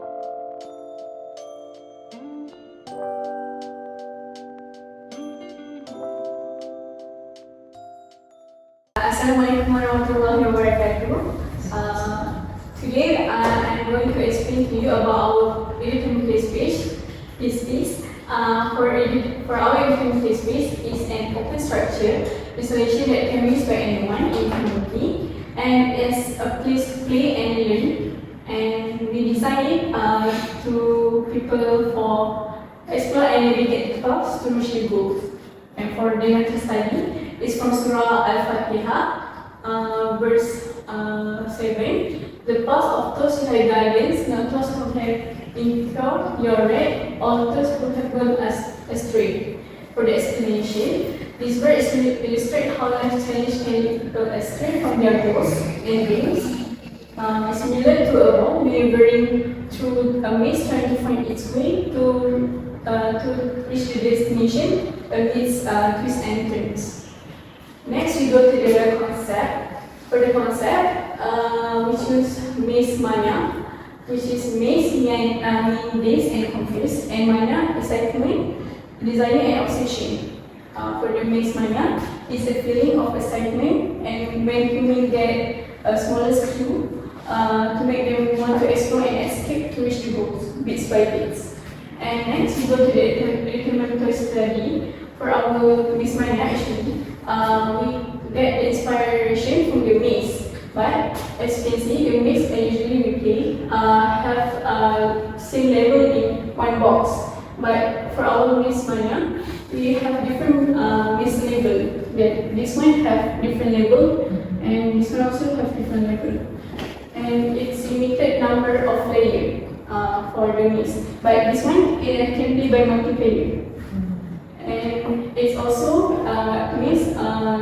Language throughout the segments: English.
Assalamualaikum warahmatullahi wabarakatuh. Today I'm going to explain to you about our educational space. For our educational space is an open structure installation that can be used by anyone in the community and is a place to play and learn. And we design it to people for explore and navigate the paths to reach the goals. And for the mental study, it's from Surah Al-Fatihah, verse 7. The path of those who have guidance, not those who have incurred your way, or those who have gone astray. For the explanation, this verse illustrates how life challenge can lead people astray from their goals and dreams. Similar to a ball maneuvering through a maze trying to find its way to reach the destination amidst twists and turns. Next, we go to the concept. For the concept, we choose MazeMania, which is maze meaning days and confused, and mania excitement, desire and obsession. For the MazeMania, it's a feeling of excitement, and when humans get a smallest clue to make them want to explore and escape to reach the goals, bits by bits. And next, we go to the experimental study. For our MazeMania, actually, we get inspiration from the maze. But as you can see, the maze that usually we play have same level in one box. But for our MazeMania, we have different maze level. This one have different level, and this one also have different level. And it's limited number of players for the maze. But this one can be by multiplayer. And it's also means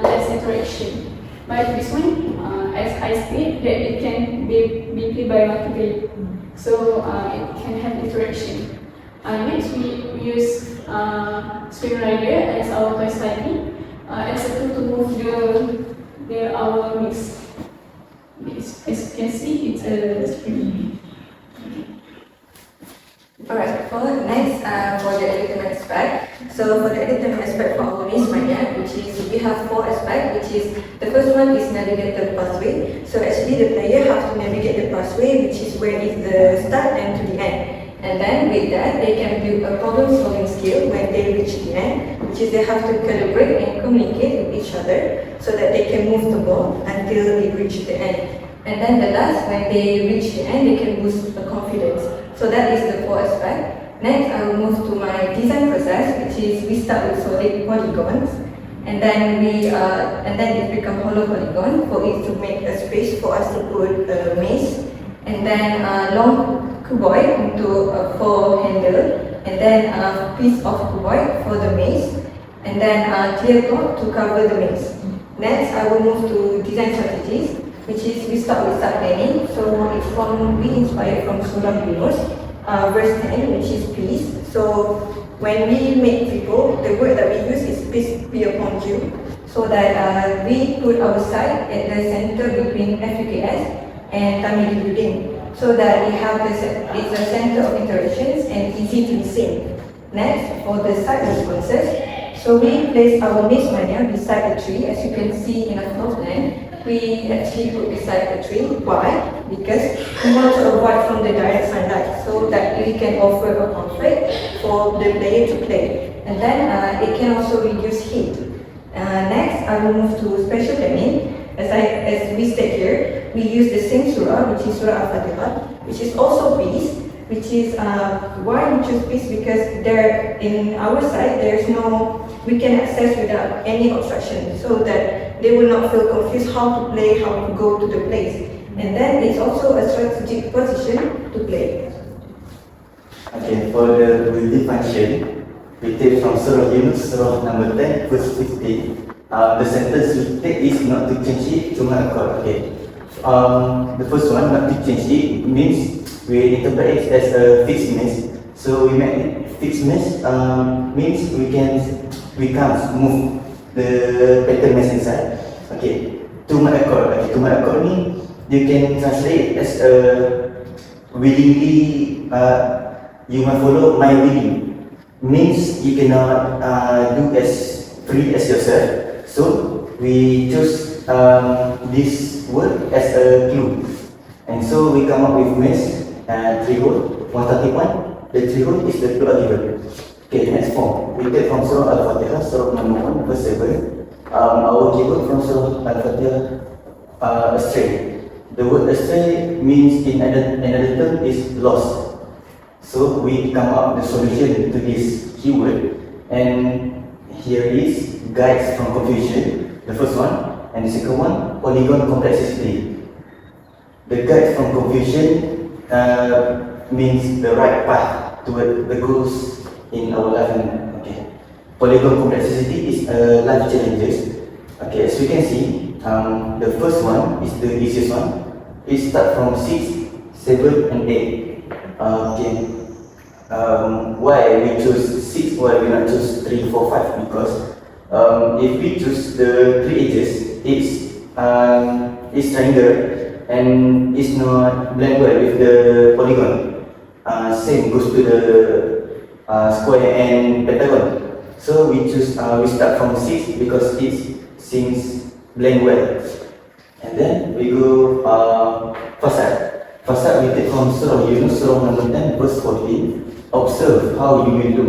less interaction. But this one, as I said, that it can be played by multiplayer, so it can have interaction. Next, we use Swim Rider as our toy study as a tool to move our mix. As you can see, it's a spring. Alright, next for the entertainment aspect. So for the entertainment aspect for our MazeMania, which is we have 4 aspects, which is the first one is navigate the pathway. So actually the player have to navigate the pathway, which is where is the start and to the end. And then with that, they can build a problem-solving skill when they reach the end, which is they have to collaborate and communicate with each other so that they can move the ball until they reach the end. And then the last, when they reach the end, they can boost the confidence. So that is the 4 aspect. Next, I will move to my design process, which is we start with solid polygons, and then it becomes hollow polygon for it to make a space for us to put a maze, and then long cuboid into a 4 handle, and then a piece of cuboid for the maze, and then a clear cloth to cover the maze. Next, I will move to design strategies, which is we start with start planning. So we inspired from Surah Yunus, verse 10, which is peace. So when we make people, the word that we use is peace be upon you. So that we put our site at the center between FUKS and Tamil building, so that it's a center of interactions and easy to be seen. Next, for the site responses, so we place our MazeMania beside a tree, as you can see in a floor plan. We actually put beside the tree. Why? Because we want to avoid from the direct sunlight, so that we can offer a comfort for the player to play. And then it can also reduce heat. Next, I will move to special planning. As we state here, we use the same surah, which is Surah Al-Fatihah, which is also peace. Which is why we choose peace, because there in our side we can access without any obstruction, so that they will not feel confused how to play, how to go to the place. And then it's also a strategic position to play. Okay, for the building function, we take from Surah Yunus, Surah number 10, verse 15. The sentence we take is not to change it to my accord. Okay. The first one, not to change it, means we interpret it as a fixed maze. So we make fixed maze means we can't move the pattern maze inside. Okay. To my accord. Okay. To my accord means you can translate it as a willingly, you must follow my willing. Means you cannot do as free as yourself. So we choose this word as a clue. And so we come up with maze, 3 hole, 131. The 3 hole is the clue given. Okay, next form. We take from Surah Al-Fatihah, Surah number 1, verse 7. Our keyword from Surah Al-Fatihah, astray. The word astray means in another term is lost. So we come up with the solution to this keyword, and here is guides from confusion, the first one, and the second one, polygon complexity. The guides from confusion means the right path toward the goals in our life. Okay. Polygon complexity is life challenges. Okay, as we can see, the first one is the easiest one. It starts from 6, 7, and 8. Okay. Why we choose 6? Why we not choose 3, 4, 5? Because if we choose the 3 edges, it's triangle and it's not blend well with the polygon. Same goes to the square and pentagon. So we start from 6 because it seems blend well. And then we go facade. Facade we take from Surah Yunus, Surah number 10, verse 14. Observe how you will do.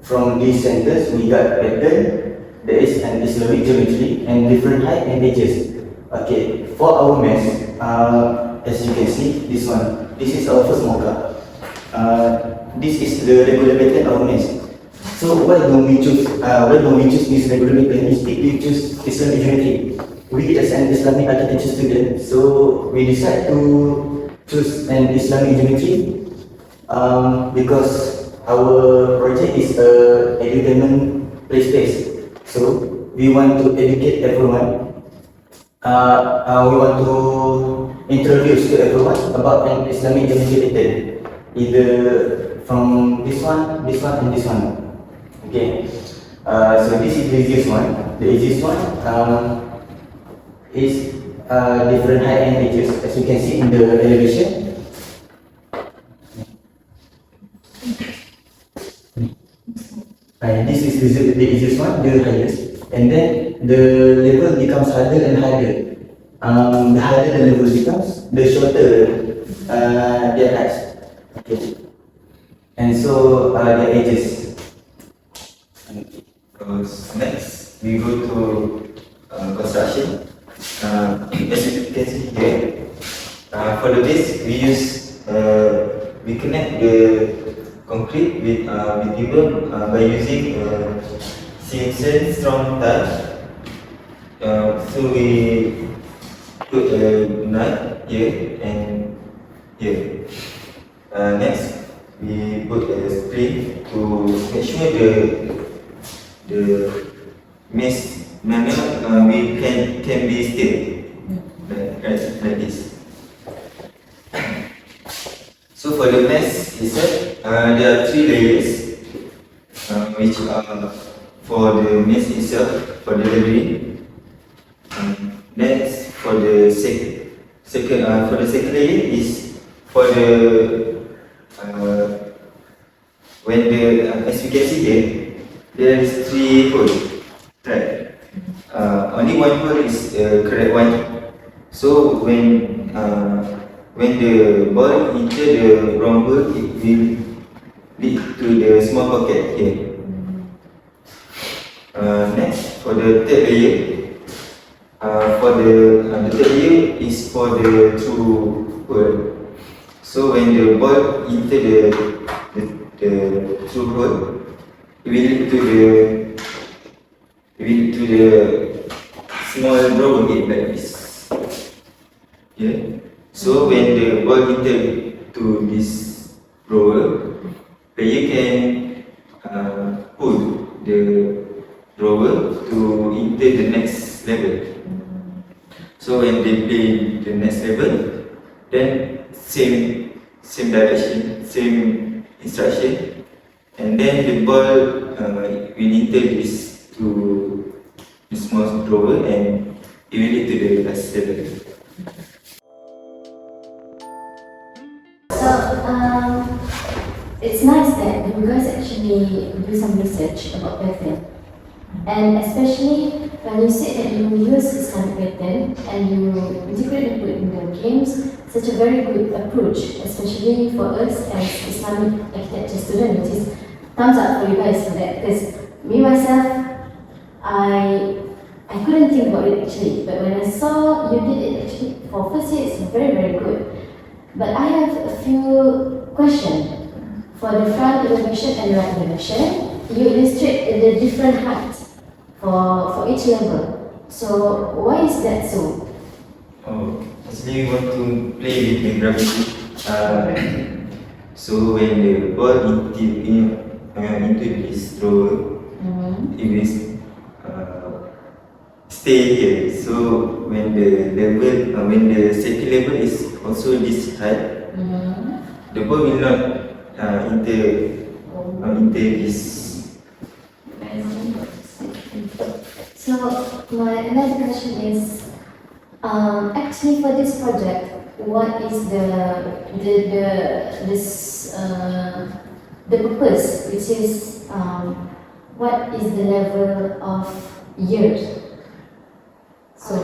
From this sentence, we got pattern, there is an Islamic geometry, and different height and edges. Okay, for our math, as you can see, this one, this is our first mocha. This is the regular pattern of math. So why don't we choose this regular pattern instead we choose Islamic geometry? We as an Islamic architecture student, so we decide to choose an Islamic geometry. Because our project is a edutainment play space, so we want to educate everyone. We want to introduce to everyone about an Islamic geometry pattern, either from this one, and this one. Okay. So this is the easiest one. The easiest one is different height and edges, as you can see in the elevation. This is the easiest one, the highest, and then the level becomes harder and harder. The harder the level becomes, the shorter their heights. Okay, and so their edges. Next, we go to construction. As you can see here, for the base, we connect the concrete with timber by using CNC strong tie. So we put a nut here and here. Next, we put a spring to make sure the mesh manner we can be still like this. So for the mesh itself, there are 3 layers, which are for the mesh itself, for the leveling. Next, for the second layer is for the as you can see here, there is 3 holes, right? Only one hole is correct one. So when the ball enter the wrong hole, it will lead to the small pocket here. Next, for the third layer, the third layer is for the true hole. So when the ball enter the true hole, it will lead to the small draw gate like this. Yeah. So when the ball enter to this roller, player can pull the roller to enter the next level. So when they play the next level, then same direction, same instruction, and then the ball will enter this to the small roller and it will lead to the last level. So nice that you guys actually do some research about pattern. And especially when you say that you use Islamic pattern and you integrate it in the games, such a very good approach, especially for us as Islamic architecture student, which is thumbs up for you guys for that. Because me myself, I couldn't think about it actually, but when I saw you did it actually for first year, it's very, very good. But I have a few questions. For the front elevation and right elevation, you illustrate the different heights for each level. So why is that so? Oh, actually we want to play with the gravity. So when the ball into this thrower, it will stay here. So when the level, when the safety level is also this height, the ball will not enter this. So my another question is, actually for this project, what is the purpose, which is what is the level of years? So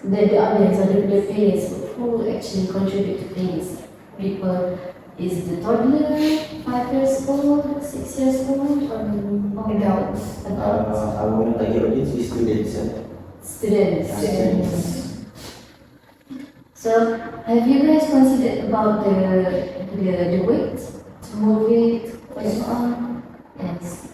the audience or the players who actually contribute to play this, people, is the toddler 5 years old, 6 years old, or adults? Our target audience is students. Students. So have you guys considered about the weight to move it and so on? Yes.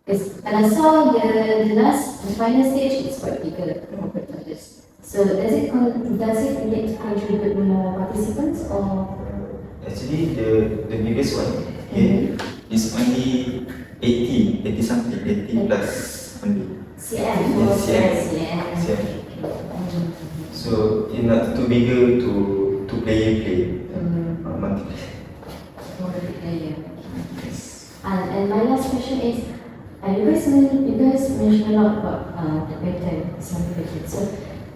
Because and I saw the final stage is quite bigger compared to this. So does it need to contribute more participants or? Actually, the biggest one is only 80 something, 80 plus only. CM. So it's not too bigger to play multiplayer. And my last question is, you guys mentioned a lot about the pattern, Islamic pattern. So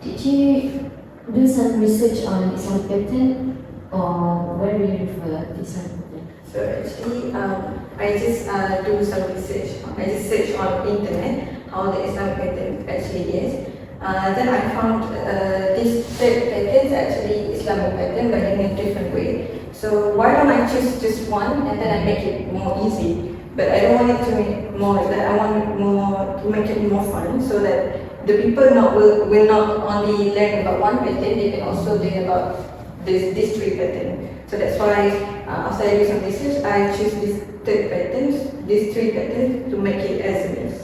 did you do some research on Islamic pattern? Or where do you refer to Islamic pattern? So actually, I just do some research. I just search on internet how the Islamic pattern actually is. Then I found these third patterns actually Islamic pattern, but in a different way. So why don't I choose just one and then I make it more easy? But I don't want it to make more like that. I want it more to make it more fun, so that the people will not only learn about one pattern, they can also learn about this three pattern. So that's why after I do some research, I choose these three patterns to make it as it is.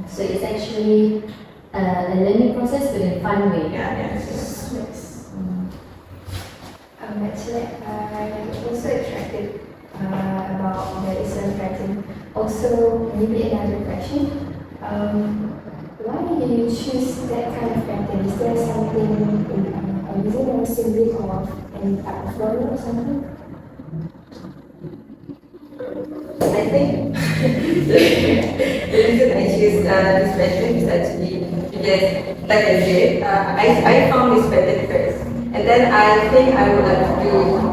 So it's actually a learning process but in a fun way. Yes. Actually, I'm also attracted about the Islamic pattern. Also, maybe another question. Why did you choose that kind of pattern? Is there something is it a symbol of any type of flower or something? I think the reason I choose this pattern is actually because, like I said, I found this pattern first. And then I think I would like to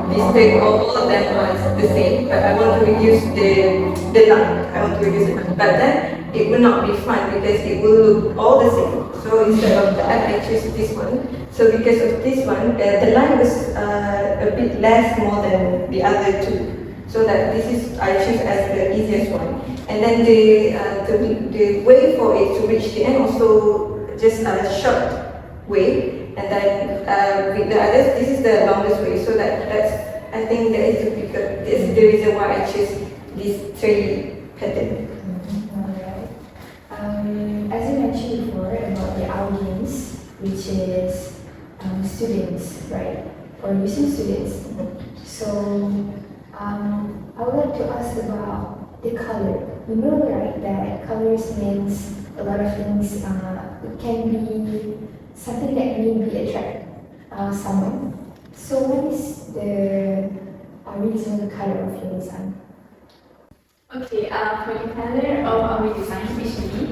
mistake all of them as the same, but I want to reduce the line. I want to reduce it, but then it will not be fun because it will look all the same. So instead of that, I choose this one. So because of this one, the line was a bit less more than the other two. So that this is I choose as the easiest one. And then the way for it to reach the end also just a short way. And then with the others, this is the longest way. So I think that is the reason why I choose these three patterns. Alright. As you mentioned before about the audience, which is students, right? Or using students. So I would like to ask about the color. You know, right, that colors means a lot of things. It can be something that maybe attract someone. So what is the reason color of your design? Okay, for the color of our design, especially,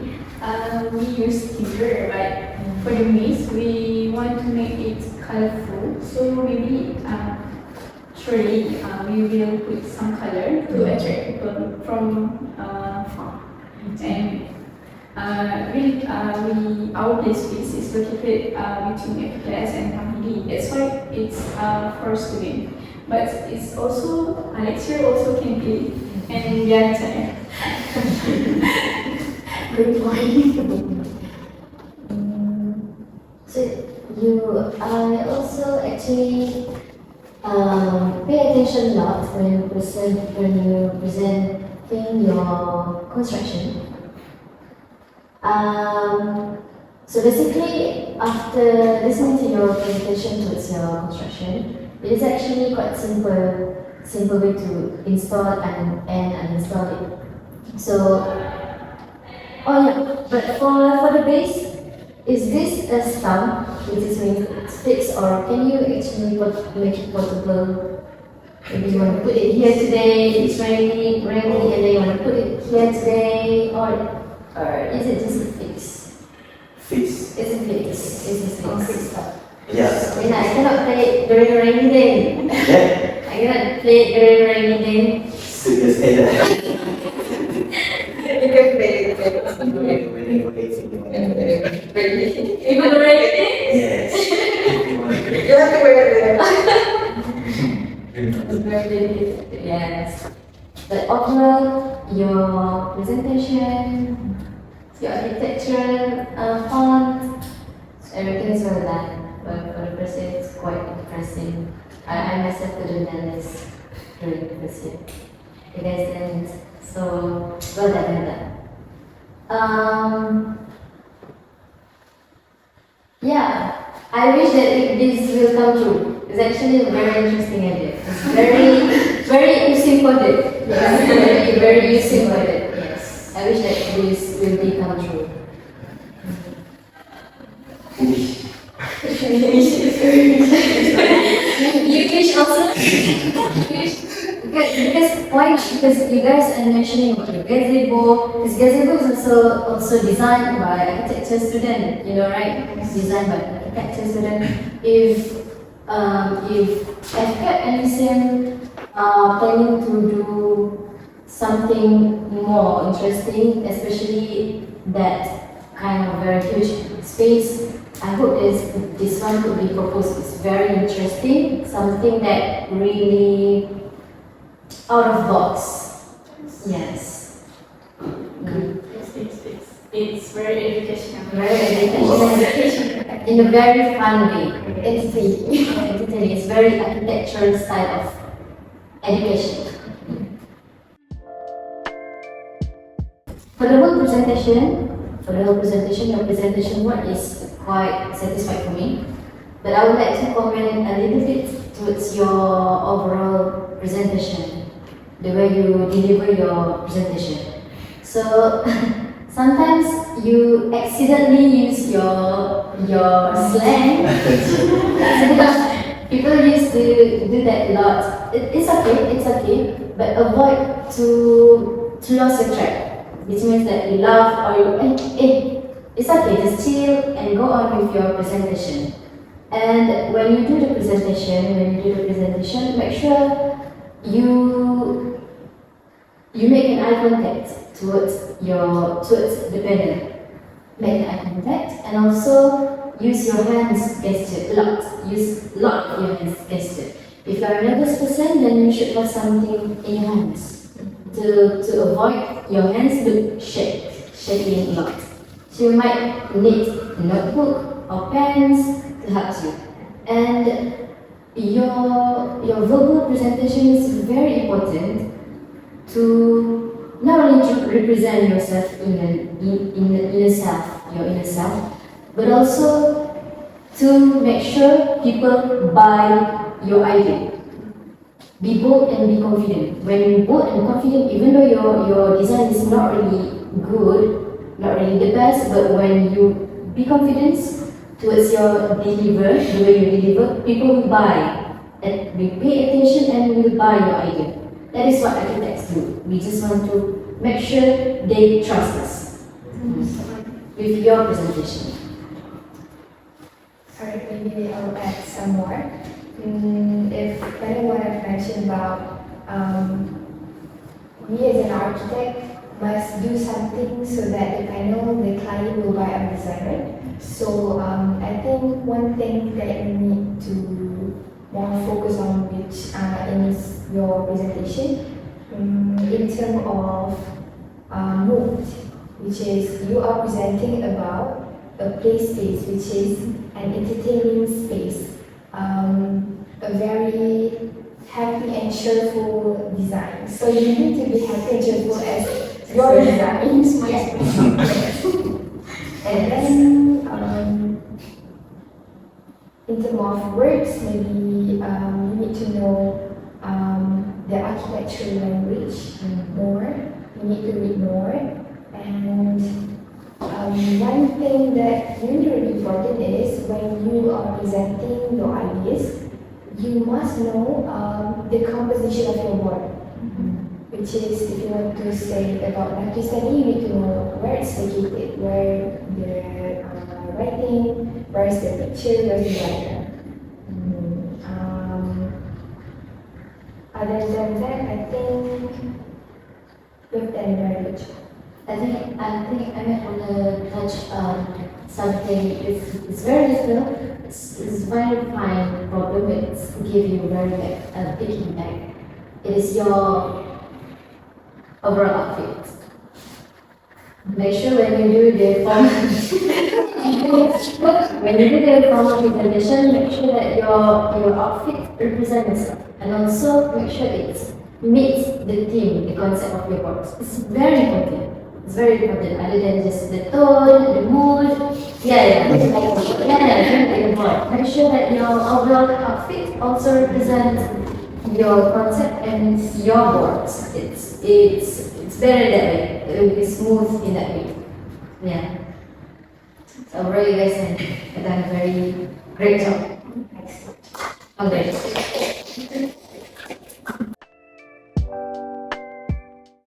we use timber, right? For the maze, we want to make it colorful, so maybe surely we will put some color to attract people from far. And our play space is located between FKS and Kamili. That's why it's for students. But it's also lecturer also can play and we are tired. Good point. So I also actually pay attention a lot when you presenting your construction. So basically, after listening to your presentation towards your construction, it is actually quite simple way to install and uninstall it. So, oh yeah, but for the base, is this a stump which is means it's fixed, or can you actually make it portable? Maybe you want to put it here today, it's raining, and then you want to put it here today, or is it just a fix? Fix. It's a fix. It's a fix. Yeah. Then I cannot play it during rainy day. Yeah. I cannot play it during rainy day. Serious either. You can play it. Even rainy day? Yes. You have to wear it. It's very dedicated. Yes. But overall, your presentation, your architectural font, everything is well done. But for the first year, it's quite impressive. I myself couldn't done this during the first year. You guys didn't, so well done. Yeah, I wish that this will come true. It's actually a very interesting idea. It's very using-coded. Yes, very using-coded. Yes, I wish that this will become true. You wish also? Because why? Because you guys are mentioning about the gazebo. Because gazebo is also designed by architecture student. You know, right? It's designed by architecture student. If FCAT and USM are planning to do something more interesting, especially that kind of very huge space, I hope this one could be proposed. It's very interesting, something that really out of box. Yes. It's very educational. Very educational. In a very fun way. Entertaining. It's very architectural style of education. For the whole presentation, your presentation work is quite satisfied for me. But I would like to comment a little bit towards your overall presentation, the way you deliver your presentation. So sometimes you accidentally use your slang. People used to do that a lot. It's okay, but avoid to lose your track. Which means that you laugh or you it's okay, just chill and go on with your presentation. And when you do the presentation, make sure you make an eye contact towards the panel. Make an eye contact and also use your hands gesture a lot. Use a lot of your hands gesture. If you are a nervous person, then you should have something in your hands to avoid your hands to shaking a lot. So you might need a notebook or pens to help you. And your verbal presentation is very important to not only to represent yourself in your inner self, but also to make sure people buy your idea. Be bold and be confident. When you're bold and confident, even though your design is not really good, not really the best, but when you be confident towards your the way you deliver, people will buy. And we pay attention and will buy your idea. That is what architects do. We just want to make sure they trust us with your presentation. Alright, maybe I'll add some more. if kind of what I've mentioned about we as an architect must do something so that the panel the client will buy our design, right? So I think one thing that you need to more focus on which in your presentation in terms of mood, which is you are presenting about a play space, which is an entertaining space, a very happy and cheerful design. So you need to be happy and cheerful as your design. And then in terms of words, maybe you need to know the architectural language more. You need to read more. And one thing that really important is when you are presenting your ideas, you must know the composition of your board. Which is, if you want to say about Naki study, you need to know where it's located, where the writing, where is the picture, where is the diagram. Other than that, I think you've done a very good job. I think I might want to touch on something. It's very difficult. It's very fine problem. It's give you very big impact. It is your overall outfit. Make sure when you do the formal presentation, make sure that your outfit represents yourself, and also make sure it meets the theme, the concept of your works. It's very important. It's very important. Other than just the tone, the mood, make sure that your overall outfit also represents your concept and your works. It's better that way. It will be smooth in that way. Yeah. So overall, you guys have done a very great job. Excellent. Okay.